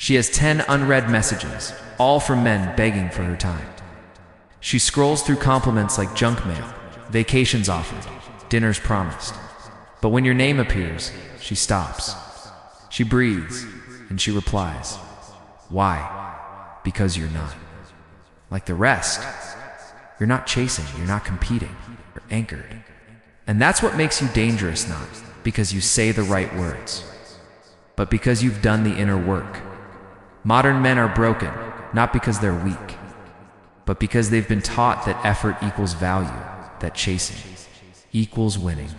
She has 10 unread messages, all from men begging for her time. She scrolls through compliments like junk mail, vacations offered, dinners promised. But when your name appears, she stops. She breathes, and she replies. Why? Because you're not. Like the rest, you're not chasing, you're not competing, you're anchored. And that's what makes you dangerous, not because you say the right words, but because you've done the inner work. Modern men are broken, not because they're weak, but because they've been taught that effort equals value, that chasing equals winning.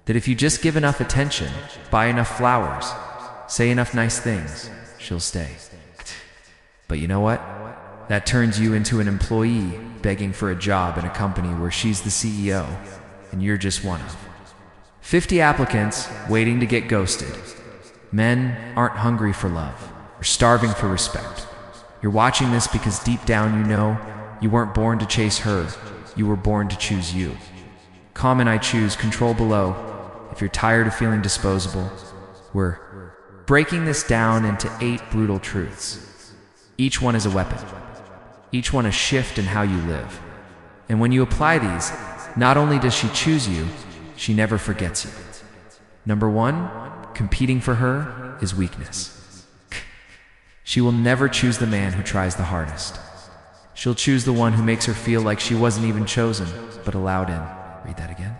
That if you just give enough attention, buy enough flowers, say enough nice things, she'll stay. But you know what? That turns you into an employee begging for a job in a company where she's the CEO and you're just one of 50 applicants waiting to get ghosted. Men aren't hungry for love. You're starving for respect. You're watching this because deep down you know you weren't born to chase her, you were born to choose you. Comment I choose, control below. If you're tired of feeling disposable, we're breaking this down into 8 brutal truths. Each one is a weapon. Each one a shift in how you live. And when you apply these, not only does she choose you, she never forgets you. Number 1, competing for her is weakness. She will never choose the man who tries the hardest. She'll choose the one who makes her feel like she wasn't even chosen, but allowed in. Read that again.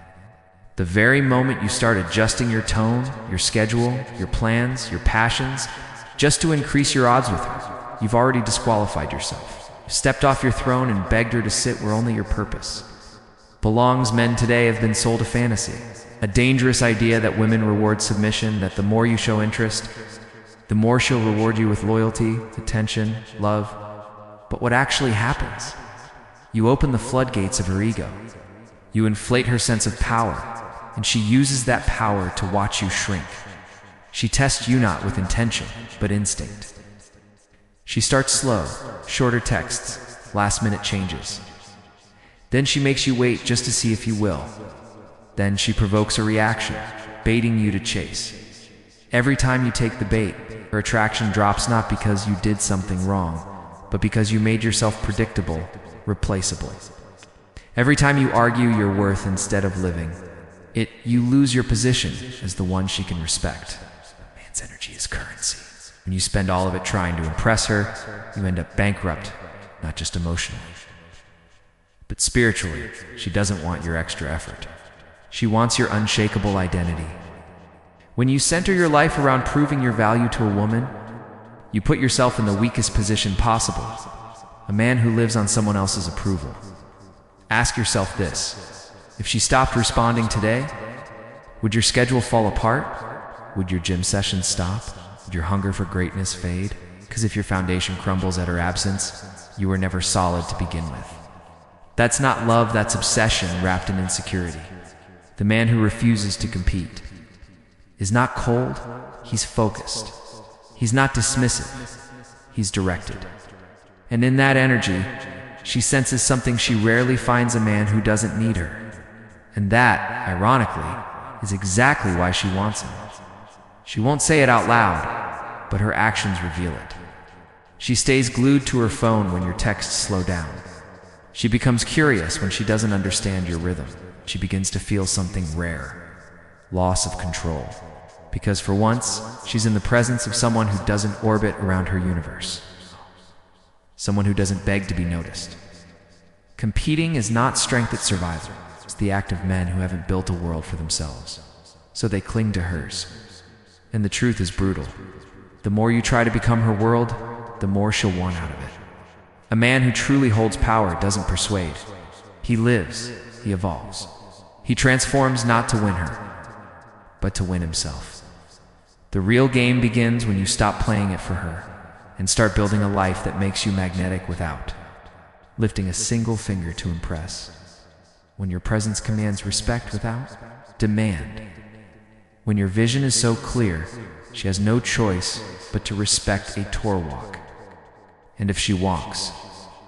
The very moment you start adjusting your tone, your schedule, your plans, your passions, just to increase your odds with her, you've already disqualified yourself. You've stepped off your throne and begged her to sit where only your purpose belongs. Men today have been sold a fantasy, a dangerous idea that women reward submission, that the more you show interest, the more she'll reward you with loyalty, attention, love. But what actually happens? You open the floodgates of her ego. You inflate her sense of power, and she uses that power to watch you shrink. She tests you not with intention, but instinct. She starts slow, shorter texts, last-minute changes. Then she makes you wait just to see if you will. Then she provokes a reaction, baiting you to chase. Every time you take the bait, her attraction drops not because you did something wrong, but because you made yourself predictable, replaceable. Every time you argue your worth instead of living, you lose your position as the one she can respect. Man's energy is currency. When you spend all of it trying to impress her, you end up bankrupt, not just emotionally, but spiritually. She doesn't want your extra effort. She wants your unshakable identity. When you center your life around proving your value to a woman, you put yourself in the weakest position possible, a man who lives on someone else's approval. Ask yourself this: if she stopped responding today, would your schedule fall apart? Would your gym sessions stop? Would your hunger for greatness fade? Because if your foundation crumbles at her absence, you were never solid to begin with. That's not love, that's obsession wrapped in insecurity. The man who refuses to compete is not cold, he's focused. He's not dismissive, he's directed. And in that energy, she senses something she rarely finds a man who doesn't need her. And that, ironically, is exactly why she wants him. She won't say it out loud, but her actions reveal it. She stays glued to her phone when your texts slow down. She becomes curious when she doesn't understand your rhythm. She begins to feel something rare: loss of control. Because for once, she's in the presence of someone who doesn't orbit around her universe. Someone who doesn't beg to be noticed. Competing is not strength, it's survival. It's the act of men who haven't built a world for themselves, so they cling to hers. And the truth is brutal. The more you try to become her world, the more she'll want out of it. A man who truly holds power doesn't persuade. He lives, he evolves. He transforms not to win her, but to win himself. The real game begins when you stop playing it for her and start building a life that makes you magnetic without lifting a single finger to impress. When your presence commands respect without demand. When your vision is so clear, she has no choice but to respect a tour walk. And if she walks,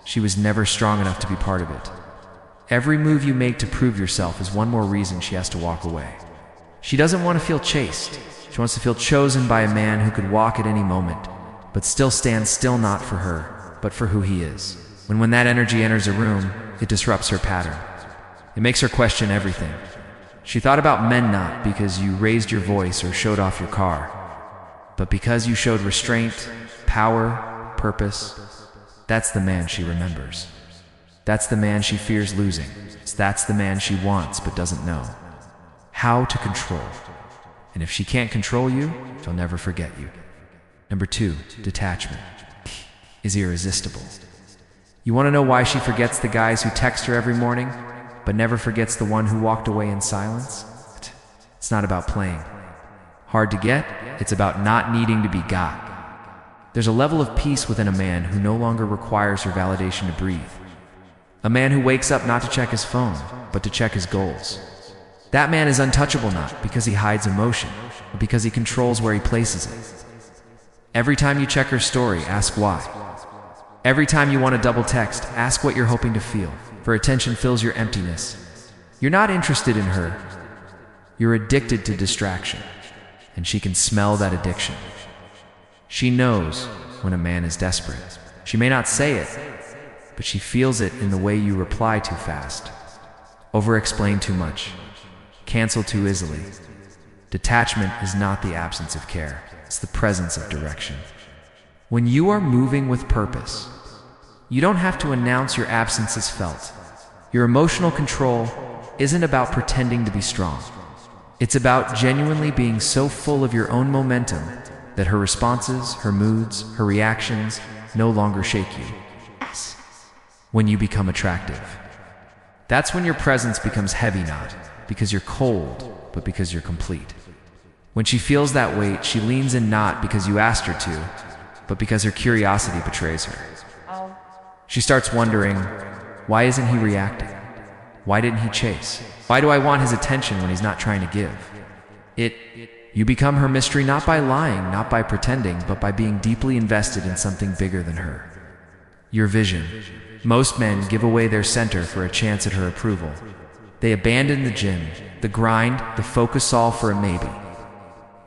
she was never strong enough to be part of it. Every move you make to prove yourself is one more reason she has to walk away. She doesn't want to feel chased. She wants to feel chosen by a man who could walk at any moment, but still stands still not for her, but for who he is. When that energy enters a room, it disrupts her pattern. It makes her question everything. She thought about men not because you raised your voice or showed off your car, but because you showed restraint, power, purpose. That's the man she remembers. That's the man she fears losing. That's the man she wants but doesn't know how to control. And if she can't control you, she'll never forget you. Number 2, detachment is irresistible. You want to know why she forgets the guys who text her every morning, but never forgets the one who walked away in silence? It's not about playing hard to get, it's about not needing to be got. There's a level of peace within a man who no longer requires her validation to breathe. A man who wakes up not to check his phone, but to check his goals. That man is untouchable not because he hides emotion, but because he controls where he places it. Every time you check her story, ask why. Every time you want to double text, ask what you're hoping to feel, for attention fills your emptiness. You're not interested in her. You're addicted to distraction, and she can smell that addiction. She knows when a man is desperate. She may not say it, but she feels it in the way you reply too fast, over-explain too much, cancel too easily. Detachment is not the absence of care, it's the presence of direction. When you are moving with purpose, you don't have to announce your absence is felt. Your emotional control isn't about pretending to be strong. It's about genuinely being so full of your own momentum that her responses, her moods, her reactions no longer shake you. When you become attractive, that's when your presence becomes heavy, not because you're cold, but because you're complete. When she feels that weight, she leans in not because you asked her to, but because her curiosity betrays her. She starts wondering, why isn't he reacting? Why didn't he chase? Why do I want his attention when he's not trying to give? You become her mystery not by lying, not by pretending, but by being deeply invested in something bigger than her. Your vision. Most men give away their center for a chance at her approval. They abandon the gym, the grind, the focus all for a maybe.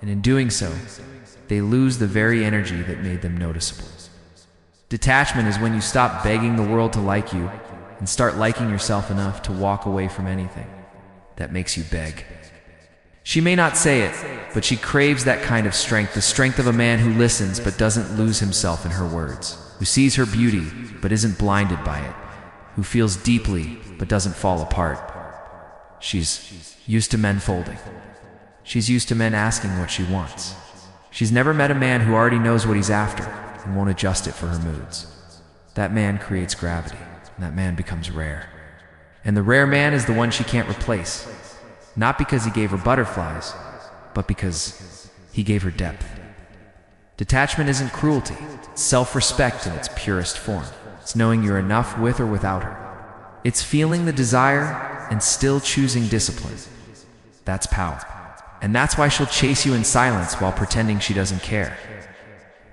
And in doing so, they lose the very energy that made them noticeable. Detachment is when you stop begging the world to like you and start liking yourself enough to walk away from anything that makes you beg. She may not say it, but she craves that kind of strength, the strength of a man who listens but doesn't lose himself in her words, who sees her beauty but isn't blinded by it, who feels deeply but doesn't fall apart. She's used to men folding. She's used to men asking what she wants. She's never met a man who already knows what he's after and won't adjust it for her moods. That man creates gravity, and that man becomes rare. And the rare man is the one she can't replace, not because he gave her butterflies, but because he gave her depth. Detachment isn't cruelty, it's self-respect in its purest form. It's knowing you're enough with or without her. It's feeling the desire and still choosing discipline. That's power. And that's why she'll chase you in silence while pretending she doesn't care.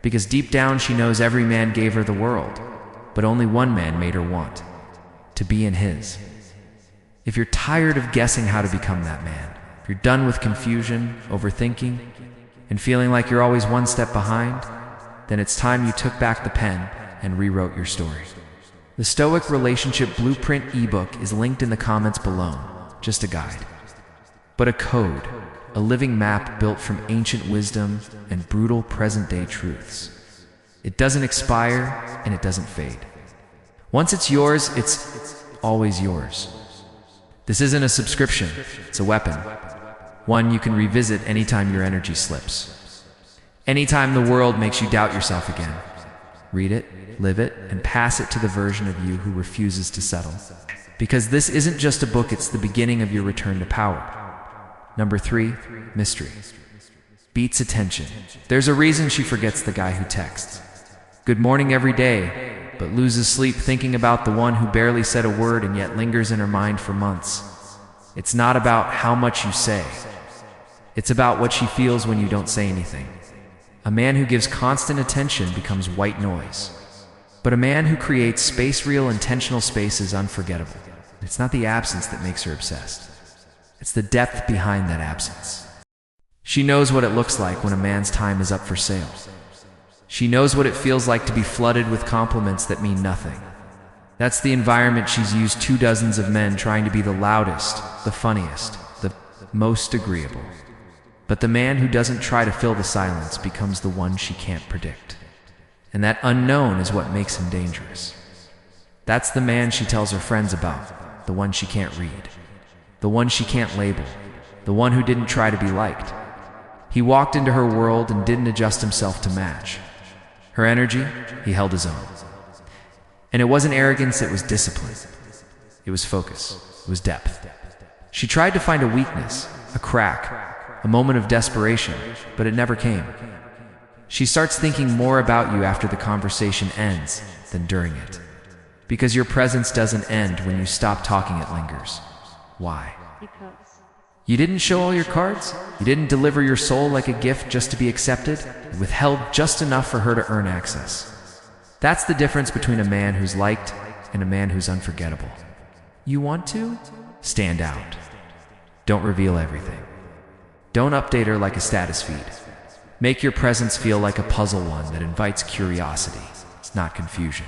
Because deep down she knows every man gave her the world, but only one man made her want to be in his. If you're tired of guessing how to become that man, if you're done with confusion, overthinking, and feeling like you're always one step behind, then it's time you took back the pen and rewrote your story. The Stoic Relationship Blueprint ebook is linked in the comments below, just a guide. But a code, a living map built from ancient wisdom and brutal present-day truths. It doesn't expire and it doesn't fade. Once it's yours, it's always yours. This isn't a subscription, it's a weapon. One you can revisit anytime your energy slips. Anytime the world makes you doubt yourself again. Read it, live it, and pass it to the version of you who refuses to settle. Because this isn't just a book, it's the beginning of your return to power. Number 3, mystery. Beats attention. There's a reason she forgets the guy who texts good morning every day, but loses sleep thinking about the one who barely said a word and yet lingers in her mind for months. It's not about how much you say. It's about what she feels when you don't say anything. A man who gives constant attention becomes white noise. But a man who creates space-real intentional space is unforgettable. It's not the absence that makes her obsessed. It's the depth behind that absence. She knows what it looks like when a man's time is up for sale. She knows what it feels like to be flooded with compliments that mean nothing. That's the environment she's used 24 men trying to be the loudest, the funniest, the most agreeable. But the man who doesn't try to fill the silence becomes the one she can't predict. And that unknown is what makes him dangerous. That's the man she tells her friends about, the one she can't read, the one she can't label, the one who didn't try to be liked. He walked into her world and didn't adjust himself to match. Her energy, he held his own. And it wasn't arrogance, it was discipline. It was focus. It was depth. She tried to find a weakness, a crack, a moment of desperation, but it never came. She starts thinking more about you after the conversation ends than during it. Because your presence doesn't end when you stop talking, it lingers. Why? Because You didn't show all your cards? You didn't deliver your soul like a gift just to be accepted? You withheld just enough for her to earn access. That's the difference between a man who's liked and a man who's unforgettable. You want to? Stand out. Don't reveal everything. Don't update her like a status feed. Make your presence feel like a puzzle one that invites curiosity. It's not confusion.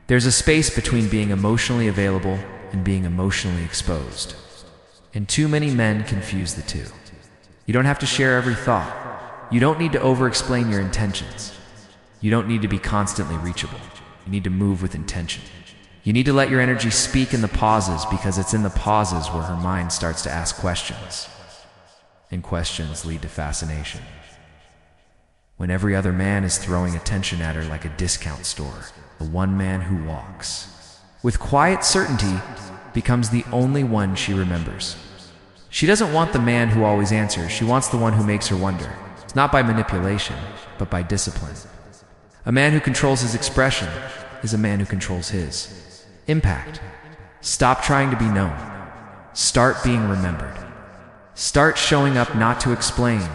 There's a space between being emotionally available and being emotionally exposed. And too many men confuse the two. You don't have to share every thought. You don't need to over-explain your intentions. You don't need to be constantly reachable. You need to move with intention. You need to let your energy speak in the pauses, because it's in the pauses where her mind starts to ask questions. And questions lead to fascination. When every other man is throwing attention at her like a discount store, the one man who walks with quiet certainty becomes the only one she remembers. She doesn't want the man who always answers. She wants the one who makes her wonder. It's not by manipulation, but by discipline. A man who controls his expression is a man who controls his impact. Stop trying to be known. Start being remembered. Start showing up not to explain,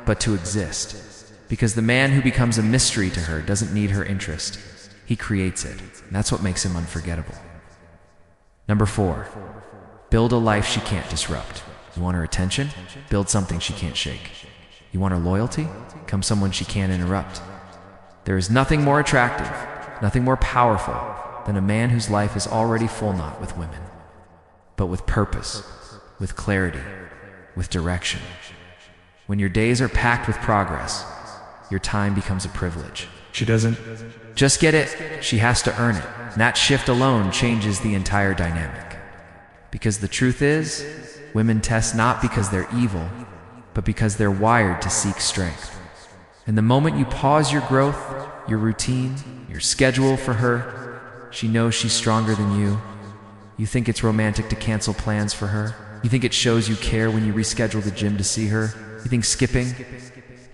but to exist. Because the man who becomes a mystery to her doesn't need her interest. He creates it. And that's what makes him unforgettable. Number 4, build a life she can't disrupt. You want her attention? Build something she can't shake. You want her loyalty? Become someone she can't interrupt. There is nothing more attractive, nothing more powerful than a man whose life is already full, not with women, but with purpose, with clarity, with direction. When your days are packed with progress, your time becomes a privilege. She doesn't just get it, she has to earn it. And that shift alone changes the entire dynamic. Because the truth is, women test not because they're evil, but because they're wired to seek strength. And the moment you pause your growth, your routine, your schedule for her, she knows she's stronger than you. You think it's romantic to cancel plans for her? You think it shows you care when you reschedule the gym to see her? You think skipping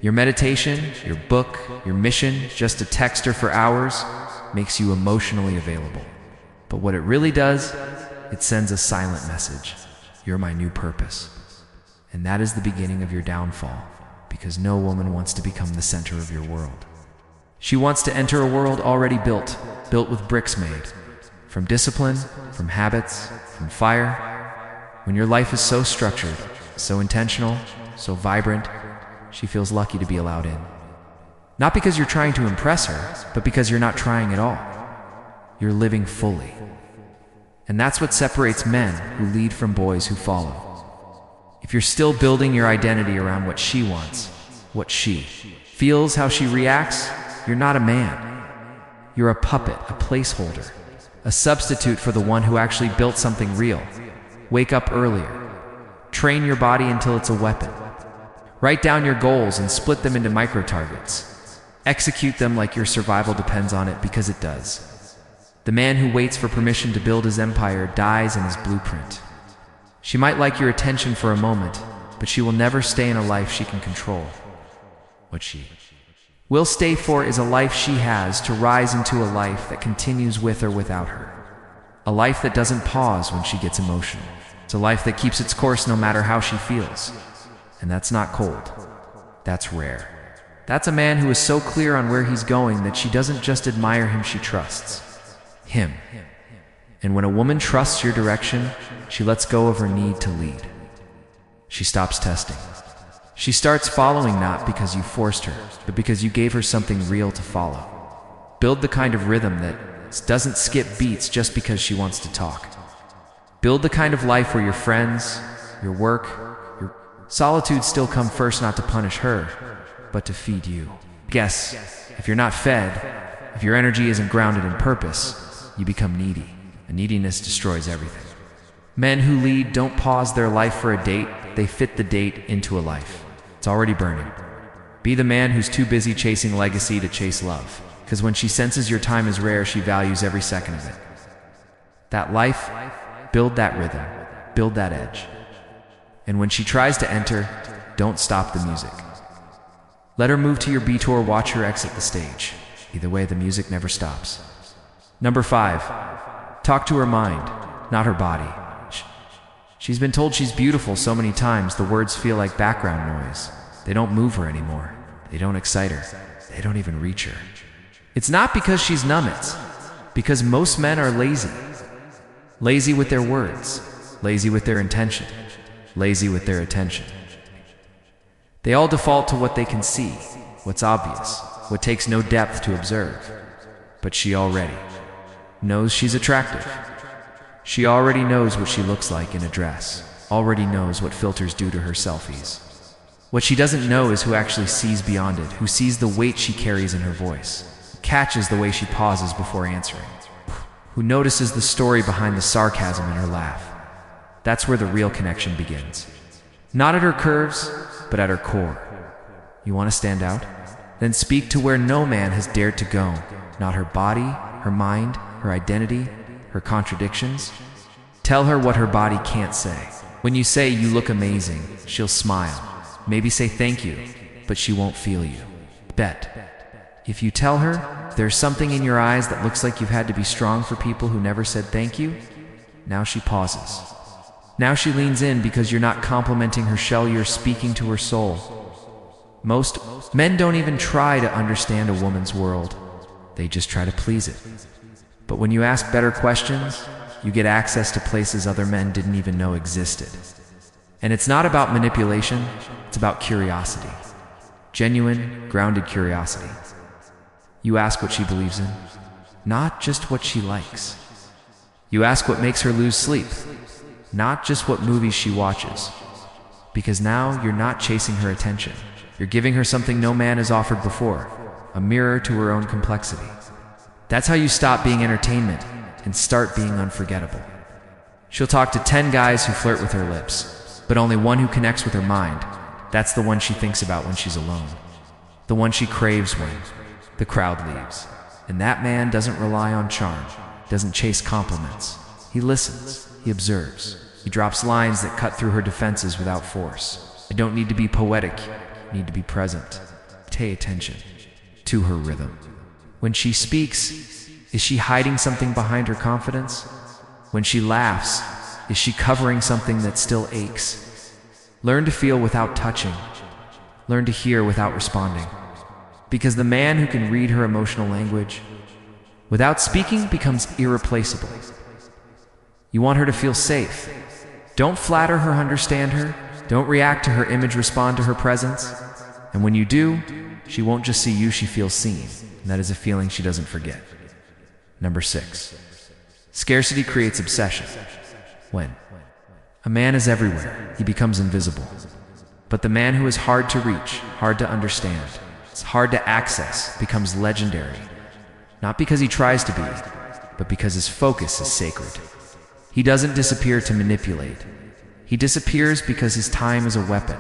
your meditation, your book, your mission, just to text her for hours, makes you emotionally available? But what it really does, it sends a silent message. You're my new purpose. And that is the beginning of your downfall, because no woman wants to become the center of your world. She wants to enter a world already built with bricks made, from discipline, from habits, from fire. When your life is so structured, so intentional, so vibrant, she feels lucky to be allowed in. Not because you're trying to impress her, but because you're not trying at all. You're living fully. And that's what separates men who lead from boys who follow. If you're still building your identity around what she wants, what she feels, how she reacts, you're not a man. You're a puppet, a placeholder, a substitute for the one who actually built something real. Wake up earlier. Train your body until it's a weapon. Write down your goals and split them into micro-targets. Execute them like your survival depends on it, because it does. The man who waits for permission to build his empire dies in his blueprint. She might like your attention for a moment, but she will never stay in a life she can control. What she will stay for is a life she has to rise into, a life that continues with or without her. A life that doesn't pause when she gets emotional. It's a life that keeps its course no matter how she feels. And that's not cold. That's rare. That's a man who is so clear on where he's going that she doesn't just admire him, she trusts him. And when a woman trusts your direction, she lets go of her need to lead. She stops testing. She starts following not because you forced her, but because you gave her something real to follow. Build the kind of rhythm that doesn't skip beats just because she wants to talk. Build the kind of life where your friends, your work, your solitude still come first, not to punish her, but to feed you. Guess, if you're not fed, if your energy isn't grounded in purpose, you become needy, and neediness destroys everything. Men who lead don't pause their life for a date, they fit the date into a life. It's already burning. Be the man who's too busy chasing legacy to chase love, because when she senses your time is rare, she values every second of it. That life, build that rhythm, build that edge. And when she tries to enter, don't stop the music. Let her move to your beat or watch her exit the stage. Either way, the music never stops. Number 5, talk to her mind, not her body. She's been told she's beautiful so many times, the words feel like background noise. They don't move her anymore. They don't excite her. They don't even reach her. It's not because she's numb, it's because most men are lazy. Lazy with their words, lazy with their intention, lazy with their attention. They all default to what they can see, what's obvious, what takes no depth to observe. But she already knows she's attractive. She already knows what she looks like in a dress, already knows what filters do to her selfies. What she doesn't know is who actually sees beyond it, who sees the weight she carries in her voice, catches the way she pauses before answering, who notices the story behind the sarcasm in her laugh. That's where the real connection begins. Not at her curves, but at her core. You want to stand out? Then speak to where no man has dared to go, not her body, her mind, her identity, her contradictions. Tell her what her body can't say. When you say you look amazing, she'll smile. Maybe say thank you, but she won't feel you. Bet. If you tell her there's something in your eyes that looks like you've had to be strong for people who never said thank you, now she pauses. Now she leans in because you're not complimenting her shell, you're speaking to her soul. Most men don't even try to understand a woman's world. They just try to please it. But when you ask better questions, you get access to places other men didn't even know existed. And it's not about manipulation, it's about curiosity. Genuine, grounded curiosity. You ask what she believes in, not just what she likes. You ask what makes her lose sleep, not just what movies she watches. Because now you're not chasing her attention. You're giving her something no man has offered before, a mirror to her own complexity. That's how you stop being entertainment and start being unforgettable. She'll talk to 10 guys who flirt with her lips, but only one who connects with her mind. That's the one she thinks about when she's alone. The one she craves when the crowd leaves. And that man doesn't rely on charm, doesn't chase compliments. He listens, he observes. He drops lines that cut through her defenses without force. I don't need to be poetic, I need to be present. Pay attention to her rhythm. When she speaks, is she hiding something behind her confidence? When she laughs, is she covering something that still aches? Learn to feel without touching. Learn to hear without responding. Because the man who can read her emotional language without speaking becomes irreplaceable. You want her to feel safe. Don't flatter her, understand her. Don't react to her image, respond to her presence. And when you do, she won't just see you, she feels seen. And that is a feeling she doesn't forget. Number 6. Scarcity creates obsession. When a man is everywhere, he becomes invisible. But the man who is hard to reach, hard to understand, it's hard to access, becomes legendary. Not because he tries to be, but because his focus is sacred. He doesn't disappear to manipulate. He disappears because his time is a weapon,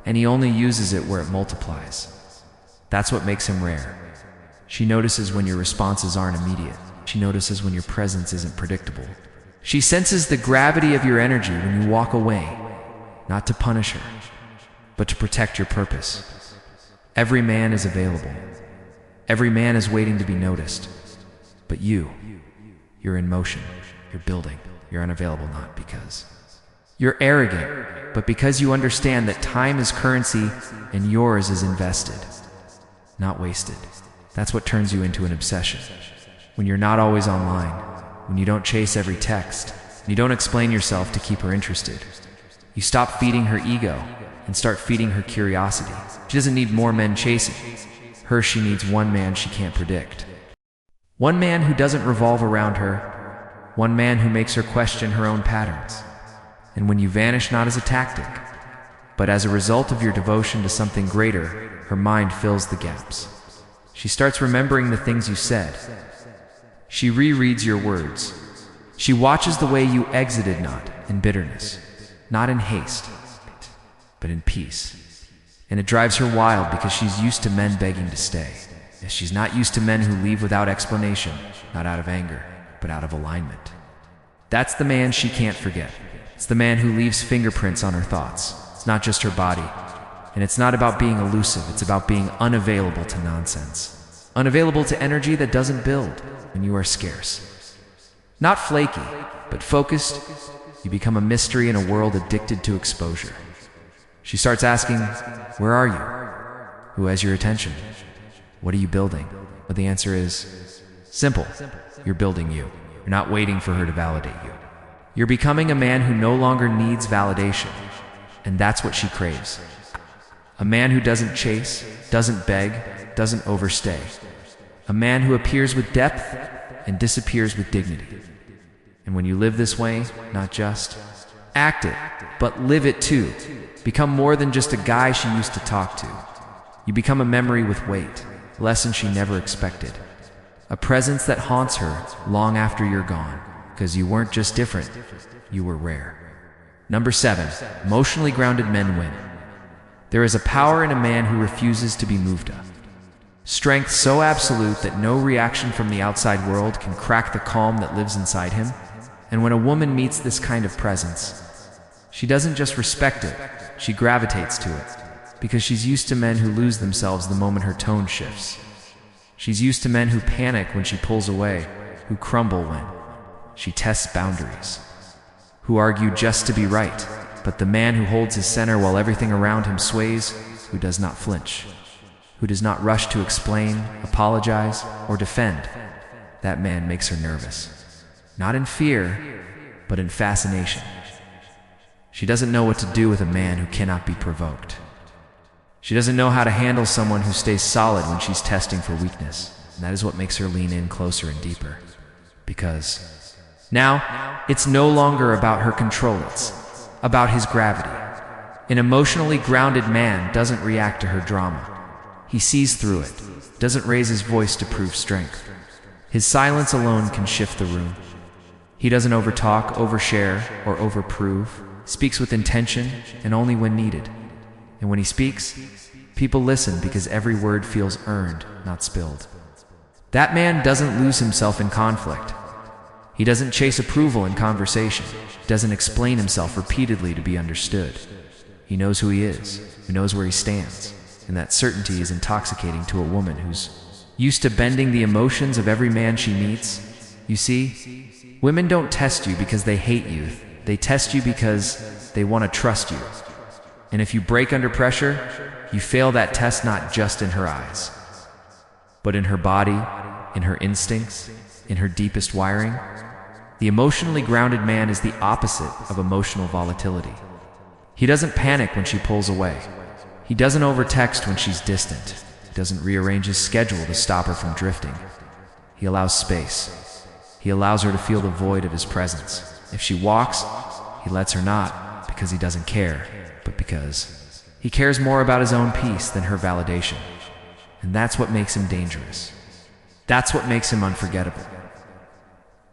and he only uses it where it multiplies. That's what makes him rare. She notices when your responses aren't immediate. She notices when your presence isn't predictable. She senses the gravity of your energy when you walk away, not to punish her, but to protect your purpose. Every man is available. Every man is waiting to be noticed. But you're in motion. You're building. You're unavailable not because you're arrogant, but because you understand that time is currency and yours is invested, not wasted. That's what turns you into an obsession. When you're not always online, when you don't chase every text, and you don't explain yourself to keep her interested, You stop feeding her ego and start feeding her curiosity. She doesn't need more men chasing her. She needs one man she can't predict. One man who doesn't revolve around her. One man who makes her question her own patterns. And when you vanish not as a tactic, but as a result of your devotion to something greater, her mind fills the gaps. She starts remembering the things you said. She rereads your words. She watches the way you exited, not in bitterness, not in haste, but in peace. And it drives her wild because she's used to men begging to stay. She's not used to men who leave without explanation, not out of anger, but out of alignment. That's the man she can't forget. It's the man who leaves fingerprints on her thoughts. It's not just her body. And it's not about being elusive, it's about being unavailable to nonsense. Unavailable to energy that doesn't build when you are scarce. Not flaky, but focused. You become a mystery in a world addicted to exposure. She starts asking, where are you? Who has your attention? What are you building? But the answer is simple. You're building you. You're not waiting for her to validate you. You're becoming a man who no longer needs validation. And that's what she craves. A man who doesn't chase, doesn't beg, doesn't overstay. A man who appears with depth and disappears with dignity. And when you live this way, not just act it, but live it too. Become more than just a guy she used to talk to. You become a memory with weight, a lesson she never expected. A presence that haunts her long after you're gone, because you weren't just different, you were rare. Number 7, emotionally grounded men win. There is a power in a man who refuses to be moved up. Strength so absolute that no reaction from the outside world can crack the calm that lives inside him. And when a woman meets this kind of presence, she doesn't just respect it, she gravitates to it, because she's used to men who lose themselves the moment her tone shifts. She's used to men who panic when she pulls away, who crumble when she tests boundaries, who argue just to be right. But the man who holds his center while everything around him sways, who does not flinch, who does not rush to explain, apologize, or defend, that man makes her nervous. Not in fear, but in fascination. She doesn't know what to do with a man who cannot be provoked. She doesn't know how to handle someone who stays solid when she's testing for weakness. And that is what makes her lean in closer and deeper. Because now, it's no longer about her control, it's about his gravity. An emotionally grounded man doesn't react to her drama. He sees through it, doesn't raise his voice to prove strength. His silence alone can shift the room. He doesn't overtalk, overshare, or overprove. Speaks with intention and only when needed. And when he speaks, people listen because every word feels earned, not spilled. That man doesn't lose himself in conflict. He doesn't chase approval in conversation. He doesn't explain himself repeatedly to be understood. He knows who he is, he knows where he stands, and that certainty is intoxicating to a woman who's used to bending the emotions of every man she meets. You see, women don't test you because they hate you. They test you because they want to trust you. And if you break under pressure, you fail that test not just in her eyes, but in her body, in her instincts, in her deepest wiring. The emotionally grounded man is the opposite of emotional volatility. He doesn't panic when she pulls away. He doesn't overtext when she's distant. He doesn't rearrange his schedule to stop her from drifting. He allows space. He allows her to feel the void of his presence. If she walks, he lets her not because he doesn't care, but because he cares more about his own peace than her validation. And that's what makes him dangerous. That's what makes him unforgettable.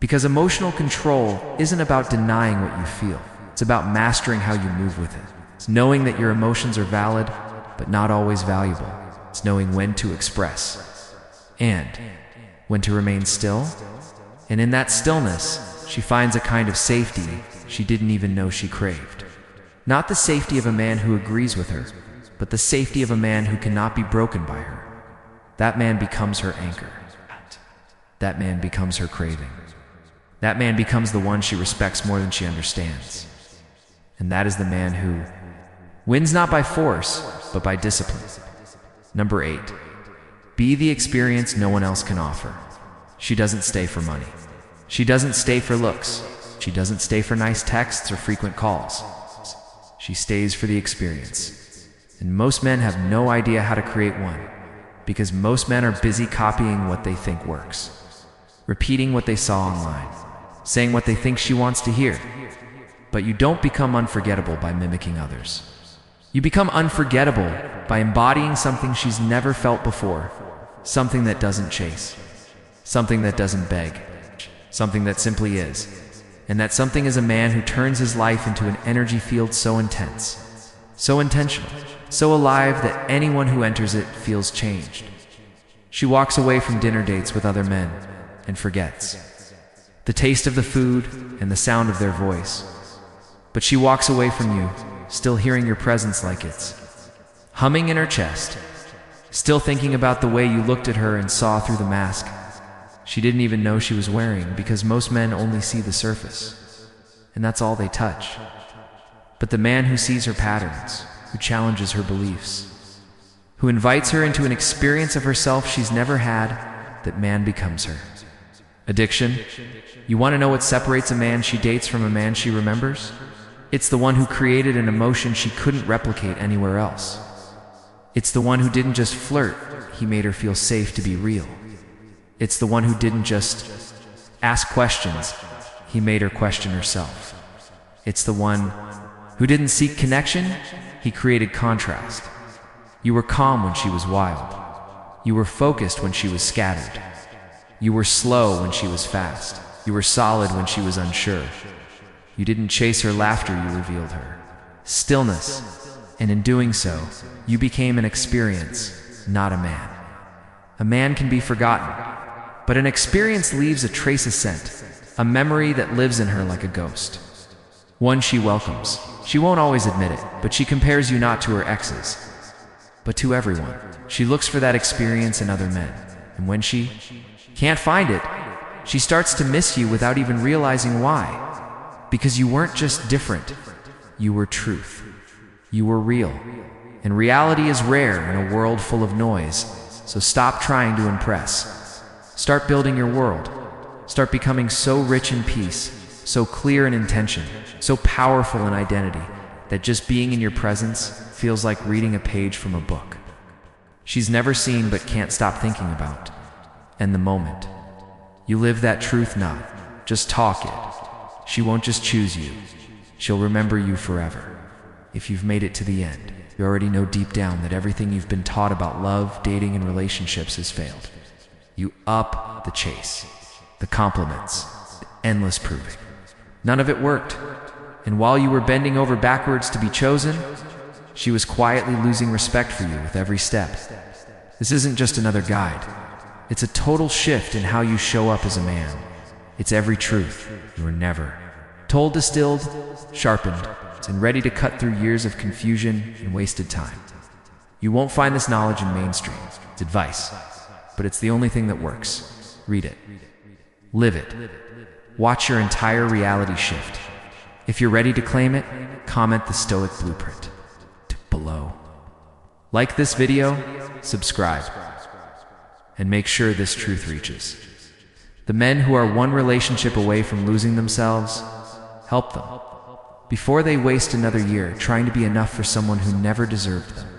Because emotional control isn't about denying what you feel. It's about mastering how you move with it. It's knowing that your emotions are valid, but not always valuable. It's knowing when to express and when to remain still. And in that stillness, she finds a kind of safety she didn't even know she craved. Not the safety of a man who agrees with her, but the safety of a man who cannot be broken by her. That man becomes her anchor. That man becomes her craving. That man becomes the one she respects more than she understands. And that is the man who wins not by force, but by discipline. Number 8, be the experience no one else can offer. She doesn't stay for money. She doesn't stay for looks. She doesn't stay for nice texts or frequent calls. She stays for the experience. And most men have no idea how to create one, because most men are busy copying what they think works, repeating what they saw online, saying what they think she wants to hear. But you don't become unforgettable by mimicking others. You become unforgettable by embodying something she's never felt before, something that doesn't chase, something that doesn't beg, something that simply is. And that something is a man who turns his life into an energy field so intense, so intentional, so alive that anyone who enters it feels changed. She walks away from dinner dates with other men and forgets the taste of the food and the sound of their voice. But she walks away from you, still hearing your presence like it's humming in her chest, still thinking about the way you looked at her and saw through the mask she didn't even know she was wearing, because most men only see the surface, and that's all they touch. But the man who sees her patterns, who challenges her beliefs, who invites her into an experience of herself she's never had, that man becomes her. Addiction? You want to know what separates a man she dates from a man she remembers? It's the one who created an emotion she couldn't replicate anywhere else. It's the one who didn't just flirt, he made her feel safe to be real. It's the one who didn't just ask questions, he made her question herself. It's the one who didn't seek connection, he created contrast. You were calm when she was wild. You were focused when she was scattered. You were slow when she was fast. You were solid when she was unsure. You didn't chase her laughter, you revealed her stillness. And in doing so, you became an experience, not a man. A man can be forgotten, but an experience leaves a trace of scent, a memory that lives in her like a ghost. One she welcomes. She won't always admit it, but she compares you not to her exes, but to everyone. She looks for that experience in other men, and when she can't find it, she starts to miss you without even realizing why. Because you weren't just different, you were truth. You were real. And reality is rare in a world full of noise, so stop trying to impress. Start building your world. Start becoming so rich in peace, so clear in intention, so powerful in identity, that just being in your presence feels like reading a page from a book she's never seen but can't stop thinking about. And the moment you live that truth, not just talk it, she won't just choose you, she'll remember you forever. If you've made it to the end, you already know deep down that everything you've been taught about love, dating, and relationships has failed. You up the chase, the compliments, the endless proving. None of it worked. And while you were bending over backwards to be chosen, she was quietly losing respect for you with every step. This isn't just another guide. It's a total shift in how you show up as a man. It's every truth you were never told, distilled, sharpened, and ready to cut through years of confusion and wasted time. You won't find this knowledge in mainstream. It's advice, but it's the only thing that works. Read it. Live it. Watch your entire reality shift. If you're ready to claim it, comment the Stoic Blueprint below. Like this video, subscribe, and make sure this truth reaches the men who are one relationship away from losing themselves. Help them before they waste another year trying to be enough for someone who never deserved them.